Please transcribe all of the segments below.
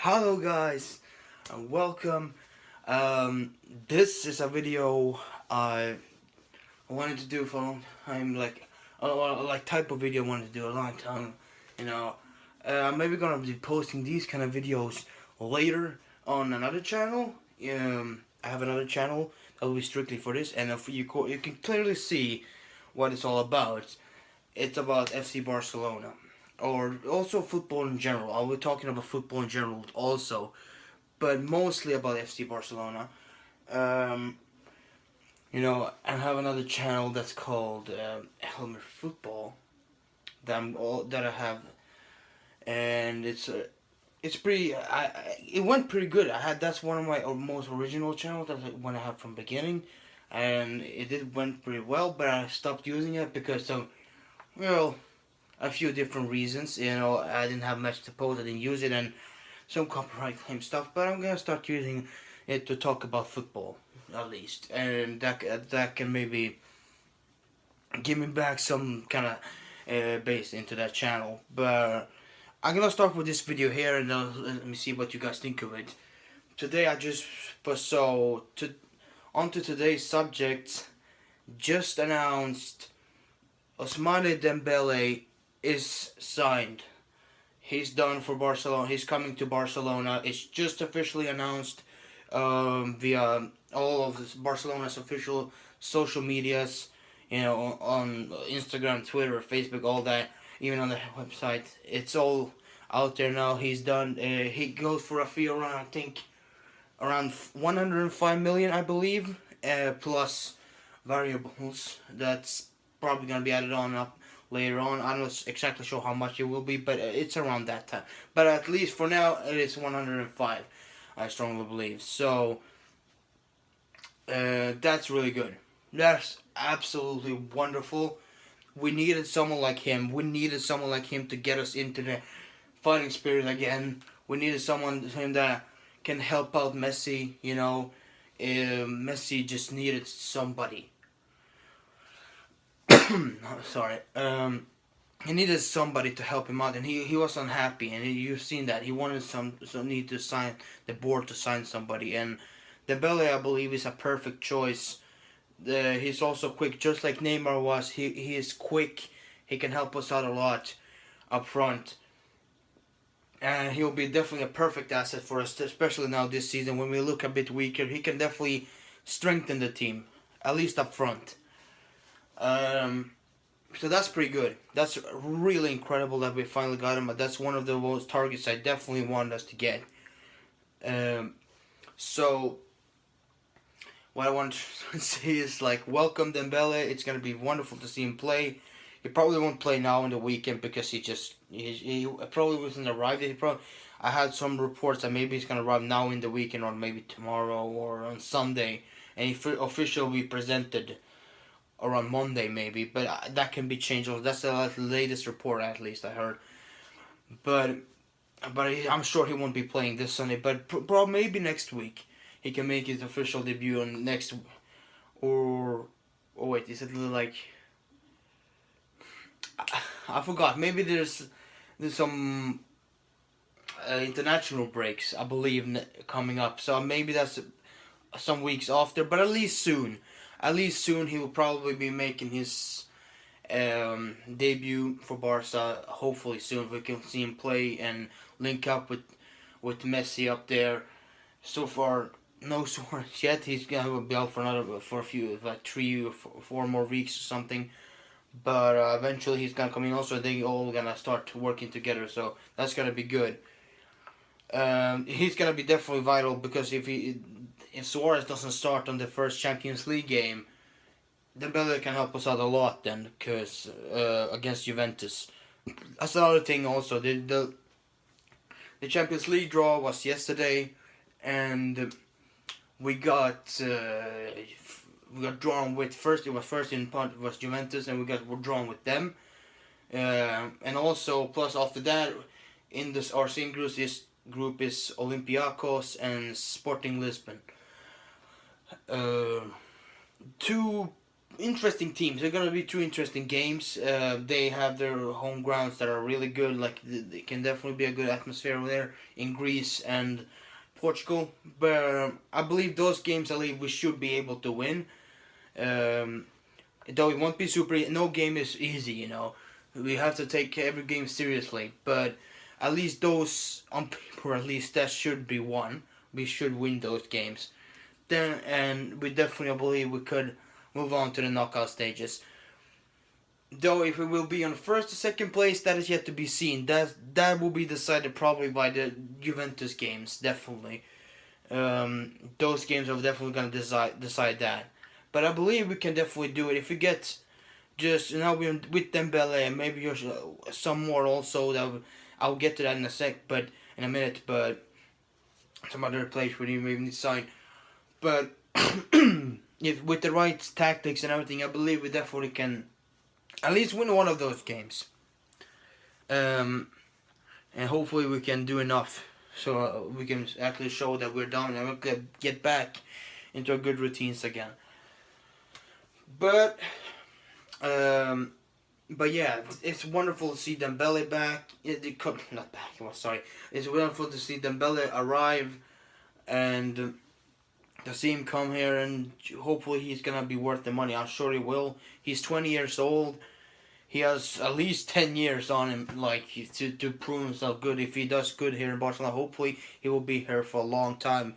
Hello guys and welcome. This is a video I wanted to do for a long time, like type of video I wanted to do a long time. You know, I'm maybe gonna be posting these kind of videos later on another channel. I have another channel that will be strictly for this, and if you can clearly see what it's all about. It's about FC Barcelona, or also football in general. I'll be talking about football in general also, but mostly about FC Barcelona. Um, I have another channel that's called Helmer Football that I have, and it's pretty. It went pretty good. That's one of my most original channels that when I have from beginning, and it did went pretty well. But I stopped using it because of, well, a few different reasons. I didn't have much to post. I didn't use it, and some copyright claim stuff. But I'm gonna start using it to talk about football at least, and that can maybe give me back some kind of base into that channel. But I'm gonna start with this video here, and let me see what you guys think of it. Today onto today's subject. Just announced Ousmane Dembele is signed. He's done for Barcelona. He's coming to Barcelona. It's just officially announced via all of Barcelona's official social medias. On Instagram, Twitter, Facebook, all that. Even on the website, it's all out there now. He's done. He goes for a fee around, I think, around 105 million, I believe, plus variables. That's probably gonna be added on up later on. I'm not exactly sure how much it will be, but it's around that time. But at least for now, it is 105. I strongly believe. So that's really good. That's absolutely wonderful. We needed someone like him. We needed someone like him to get us into the fighting spirit again. We needed someone that can help out Messi. Messi just needed somebody. Sorry. He needed somebody to help him out, and he was unhappy, and you've seen that he wanted some need to sign the board to sign somebody, and Dembele, I believe, is a perfect choice. He's also quick, just like Neymar was. He is quick. He can help us out a lot up front, and he'll be definitely a perfect asset for us, especially now this season when we look a bit weaker. He can definitely strengthen the team, at least up front. So that's pretty good. That's really incredible that we finally got him. But that's one of the most targets I definitely wanted us to get. So what I want to say is, welcome Dembele. It's gonna be wonderful to see him play. He probably won't play now in the weekend because he probably wasn't arrived. I had some reports that maybe he's gonna arrive now in the weekend, or maybe tomorrow or on Sunday, and he officially will be presented around Monday maybe, but that can be changed. That's the latest report, at least I heard. But I'm sure he won't be playing this Sunday. But probably maybe next week he can make his official debut on next. Or wait, is it like? I forgot. Maybe there's some international breaks, I believe, coming up. So maybe that's some weeks after, but at least soon. At least soon he will probably be making his debut for Barca. Hopefully soon we can see him play and link up with Messi up there. So far, no source yet. He's gonna be out for a few, like 3 or 4 more weeks or something. But eventually he's gonna come in. Also, they all gonna start working together. So that's gonna be good. He's gonna be definitely vital because if Suarez doesn't start on the first Champions League game, Dembele can help us out a lot then, because against Juventus. That's another thing also. The Champions League draw was yesterday, and we got drawn with first. It was first in punt was Juventus, and we're drawn with them. And also plus after that, in this our same group is Olympiacos and Sporting Lisbon. Two interesting teams. They're gonna be two interesting games. They have their home grounds that are really good. Like they can definitely be a good atmosphere over there in Greece and Portugal. But I believe those games, I believe we should be able to win. Though it won't be super. No game is easy, you know. We have to take every game seriously. But at least those on paper, at least that should be won. We should win those games. Then and we definitely believe we could move on to the knockout stages. Though if it will be on first or second place, that is yet to be seen. That will be decided probably by the Juventus games, definitely. Those games are definitely gonna decide that. But I believe we can definitely do it if we get just now with Dembele and maybe some more also. I'll get to that in a minute. But some other players we maybe need to sign. But if with the right tactics and everything, I believe we definitely can at least win one of those games. And hopefully we can do enough so we can actually show that we're down and we can get back into our good routines again. But yeah, it's wonderful to see Dembele back. Not back. Sorry, it's wonderful to see Dembele arrive and to see him come here, and hopefully he's gonna be worth the money. I'm sure he will. He's 20 years old. He has at least 10 years on him, like to prove himself good. If he does good here in Barcelona, hopefully he will be here for a long time,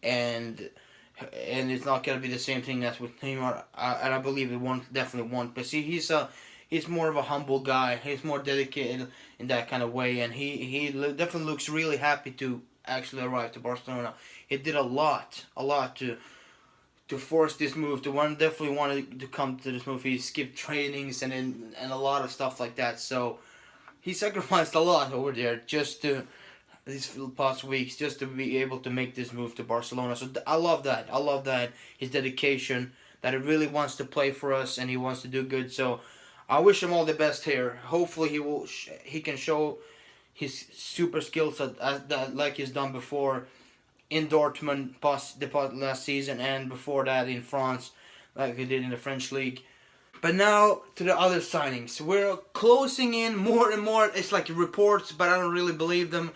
and it's not gonna be the same thing as with Neymar. And I believe it definitely won't. But see, he's more of a humble guy. He's more dedicated in that kind of way, and he definitely looks really happy to actually arrive to Barcelona. He did a lot to force this move. Definitely wanted to come to this move. He skipped trainings and a lot of stuff like that. So he sacrificed a lot over there just to these past weeks just to be able to make this move to Barcelona. So I love that. I love that his dedication. That he really wants to play for us and he wants to do good. So I wish him all the best here. Hopefully he can show his super skills like he's done before in Dortmund the last season and before that in France like he did in the French league. But now to the other signings. We're closing in more and more. It's like reports, but I don't really believe them.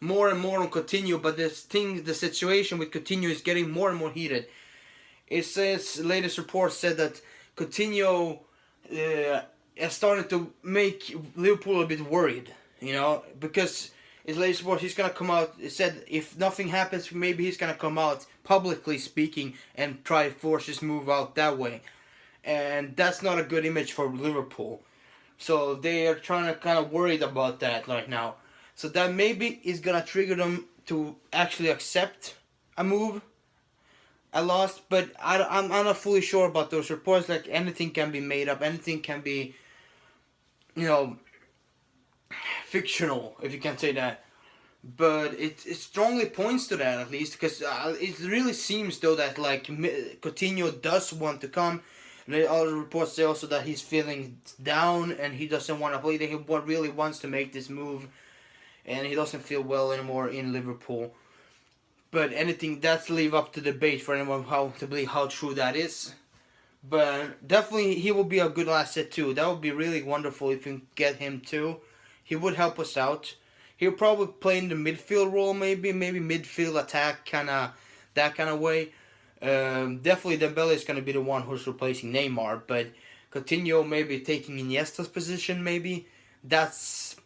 More and more on Coutinho, but the situation with Coutinho is getting more and more heated. It says, latest report said that Coutinho has started to make Liverpool a bit worried, you know, because his latest report, he's going to come out, it said if nothing happens, maybe he's going to come out publicly speaking and try to force his move out that way. And that's not a good image for Liverpool. So they are trying to kind of worried about that right now. So that maybe is going to trigger them to actually accept a move, a loss. But I'm not fully sure about those reports. Like anything can be made up. Anything can be, you know, fictional, if you can say that. But it strongly points to that at least. Because it really seems though that like Coutinho does want to come. The other reports say also that he's feeling down and he doesn't want to play. He really wants to make this move. And he doesn't feel well anymore in Liverpool. But anything, that's leave up to debate for anyone to believe how true that is. But definitely he will be a good asset too. That would be really wonderful if we can get him too. He would help us out. He'll probably play in the midfield role maybe midfield attack that kind of way. Definitely Dembele is going to be the one who's replacing Neymar. But Coutinho maybe taking Iniesta's position maybe. That's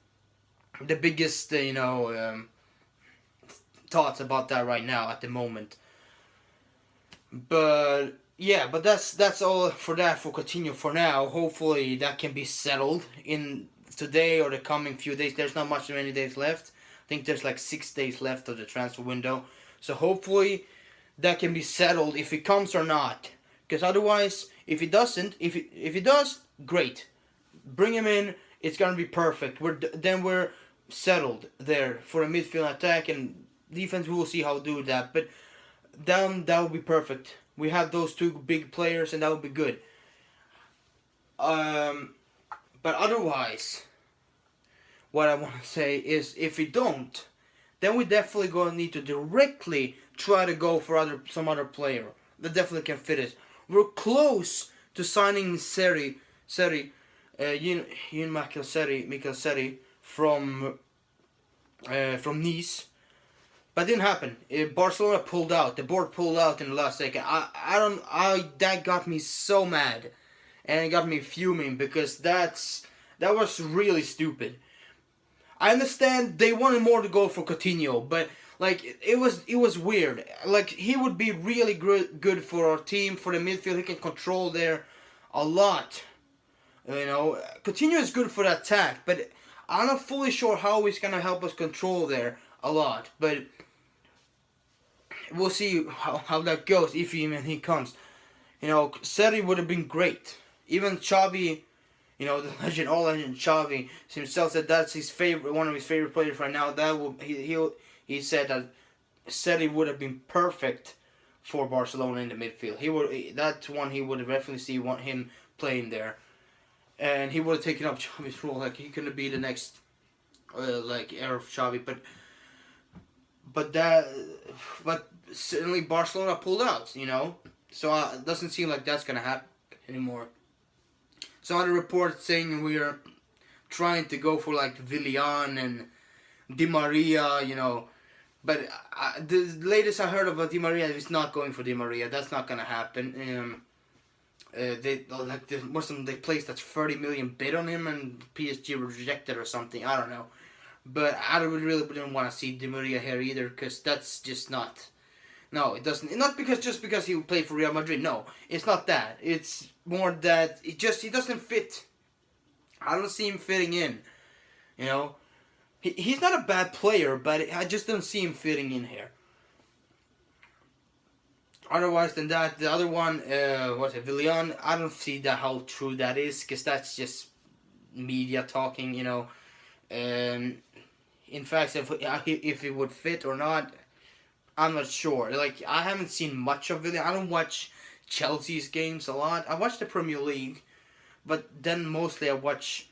the biggest, thoughts about that right now at the moment. But yeah, but that's all for Coutinho for now. Hopefully that can be settled in today or the coming few days. There's not many days left. I think there's like 6 days left of the transfer window. So hopefully that can be settled if he comes or not. Because otherwise, if he doesn't, if he does, great. Bring him in. It's gonna be perfect. We're settled there for a midfield attack and defense. We will see how to do that, but that would be perfect. We have those two big players and that would be good. But otherwise, what I want to say is if we don't, then we definitely going to need to directly try to go for some other player that definitely can fit it. We're close to signing Michael Seri from Nice. But it didn't happen. Barcelona pulled out. The board pulled out in the last second. That got me so mad, and it got me fuming because that was really stupid. I understand they wanted more to go for Coutinho, but like it was weird. Like he would be really good for our team, for the midfield. He can control there a lot. You know, Coutinho is good for the attack, but I'm not fully sure how he's gonna help us control there a lot. But we'll see how that goes if he comes. You know, Seri would have been great. Even Xavi, you know, the legend, all legend Xavi himself said that's one of his favorite players right now. He said that Seri would have been perfect for Barcelona in the midfield. He would definitely see him playing there, and he would have taken up Xavi's role. Like he couldn't be the next heir of Xavi, but certainly Barcelona pulled out, you know, so it doesn't seem like that's gonna happen anymore. So other reports saying we are trying to go for like Willian and Di Maria, you know, but the latest I heard about Di Maria is not going for Di Maria. That's not gonna happen. They placed that 30 million bid on him and PSG rejected or something. I don't know. But I really didn't want to see Di Maria here either, because that's just not. No, it doesn't. Not just because he played for Real Madrid. No, it's not that. It's more that he doesn't fit. I don't see him fitting in. You know, he's not a bad player, but I just don't see him fitting in here. Otherwise than that, the other one, Willian, I don't see how true that is, because that's just media talking, you know. In fact, if it would fit or not, I'm not sure. Like, I haven't seen much of it. I don't watch Chelsea's games a lot. I watch the Premier League, but then mostly I watch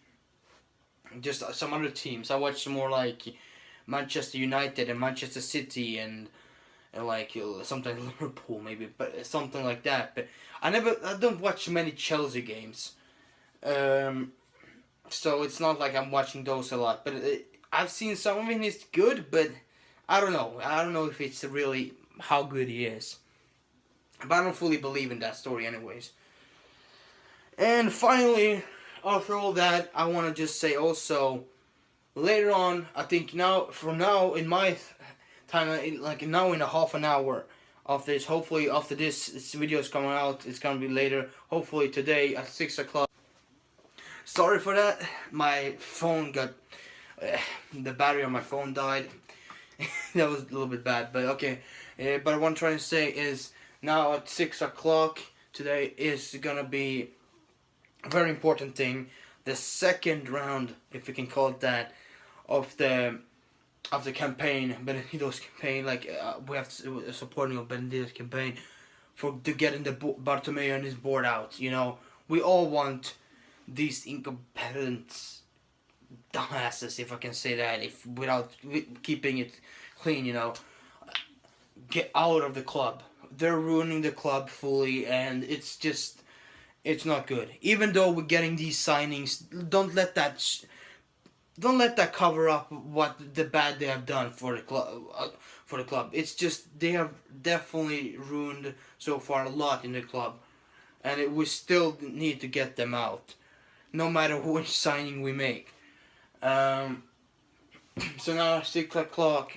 just some other teams. I watch more like Manchester United and Manchester City and like sometimes Liverpool maybe, but something like that. But I don't watch many Chelsea games. So it's not like I'm watching those a lot, but I've seen some of it. It's good, but I don't know. I don't know if it's really how good he is. But I don't fully believe in that story anyways. And finally, after all that, I want to just say also, later on, I think from now in my time, like now in a half an hour of this, hopefully after this video is coming out, it's going to be later, hopefully today at 6 o'clock. Sorry for that, my phone got, the battery on my phone died. That was a little bit bad, but okay. But what I'm trying to say is, now at 6 o'clock today is gonna be a very important thing. The second round, if we can call it that, of the campaign, Benedito's campaign. Like we have supporting of Benedito's campaign to getting the Bartomeu and his board out. You know, we all want these incompetent dumbasses, if I can say that, without keeping it clean, you know, get out of the club. They're ruining the club fully, and it's not good. Even though we're getting these signings, don't let that cover up what the bad they have done for the club. It's just they have definitely ruined so far a lot in the club, and we still need to get them out, no matter which signing we make. So now at 6 o'clock,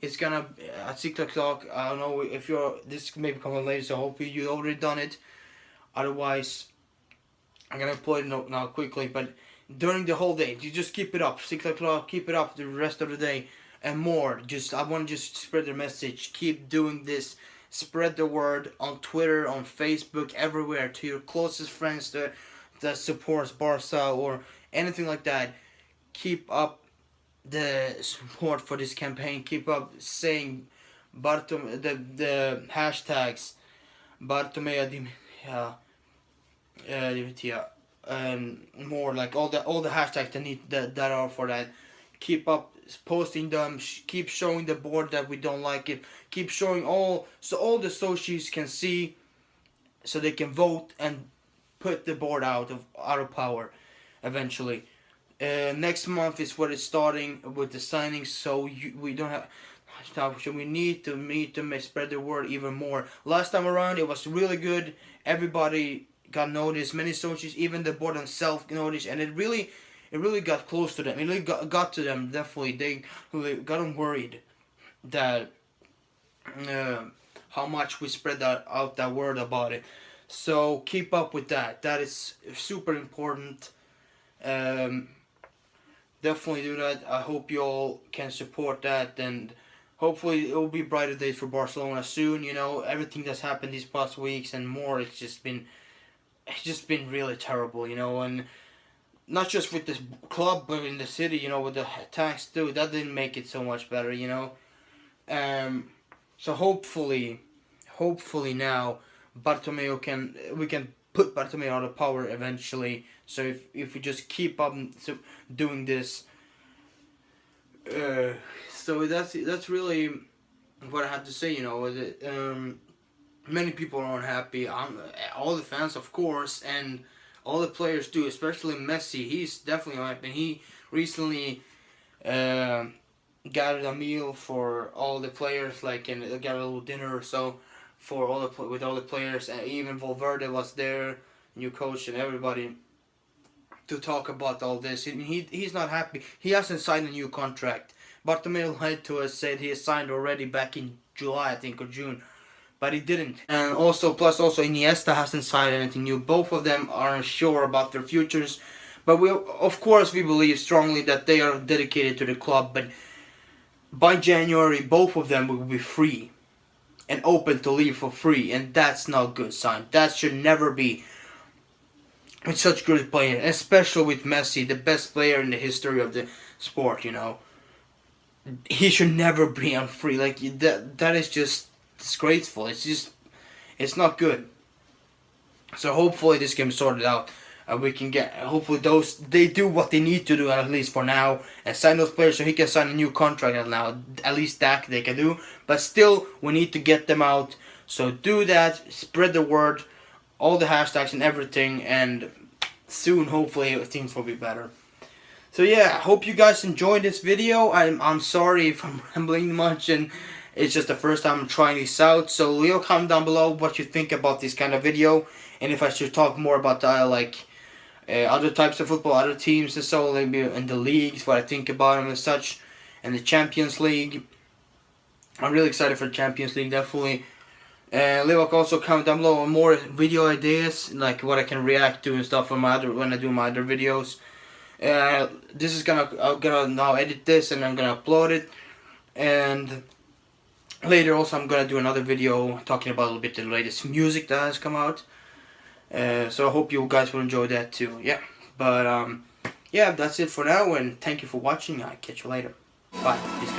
it's gonna at 6 o'clock. I don't know if this may be coming later, so I hope you already done it. Otherwise, I'm gonna upload it now quickly. But during the whole day, you just keep it up. 6 o'clock, keep it up the rest of the day and more. I want to just spread the message. Keep doing this. Spread the word on Twitter, on Facebook, everywhere, to your closest friends that supports Barca or anything like that. Keep up the support for this campaign. Keep up saying the hashtags Bartomeu and more, like all the hashtags that are for that. Keep up posting them. Keep showing the board that we don't like it. Keep showing all the socials can see, so they can vote and put the board out of power eventually. Next month is what it's starting with the signings, so we don't have. So we need to spread the word even more. Last time around, it was really good. Everybody got noticed. Many socials, even the board themselves, noticed, and it really got close to them. It really got to them. Definitely, they got them worried that how much we spread that word about it. So keep up with that. That is super important. Definitely do that. I hope you all can support that, and hopefully it will be brighter days for Barcelona soon. You know, everything that's happened these past weeks and more, it's just been really terrible. You know, and not just with this club, but in the city. You know, with the attacks too. That didn't make it so much better. You know, so hopefully now we can put Bartomeu out of power eventually. So if we just keep up doing this, so that's really what I had to say. You know, many people are unhappy. All the fans, of course, and all the players too. Especially Messi. He's definitely unhappy. And he recently got a meal for all the players, like, and got a little dinner or so for with all the players, and even Valverde was there, new coach, and everybody to talk about all this. And he's not happy. He hasn't signed a new contract. Bartomeu lied to us, said he has signed already back in July, I think, or June, but he didn't. And also Iniesta hasn't signed anything new. Both of them aren't sure about their futures, but of course we believe strongly that they are dedicated to the club. But by January, both of them will be free and open to leave for free, and that's not a good sign. That should never be with such good players, especially with Messi, the best player in the history of the sport. You know, he should never be on free. Like that is just disgraceful. It's not good. So hopefully this can be sorted out. We can get, hopefully they do what they need to do, at least for now, and sign those players so he can sign a new contract now. At least that they can do. But still, we need to get them out. So do that, spread the word, all the hashtags and everything, and soon, hopefully, things will be better. So yeah, I hope you guys enjoyed this video. I'm sorry if I'm rambling much, and it's just the first time I'm trying this out. So leave a comment down below what you think about this kind of video, and if I should talk more about other types of football, other teams and so, maybe in the leagues, what I think about them and such, and the Champions League. I'm really excited for the Champions League, definitely. Leave also comment down below on more video ideas, like what I can react to and stuff when I do my other videos. I'm gonna now edit this and I'm gonna upload it, and later also I'm gonna do another video talking about a little bit the latest music that has come out. So I hope you guys will enjoy that too. Yeah, but yeah, that's it for now, and thank you for watching. I'll catch you later. Bye. Peace,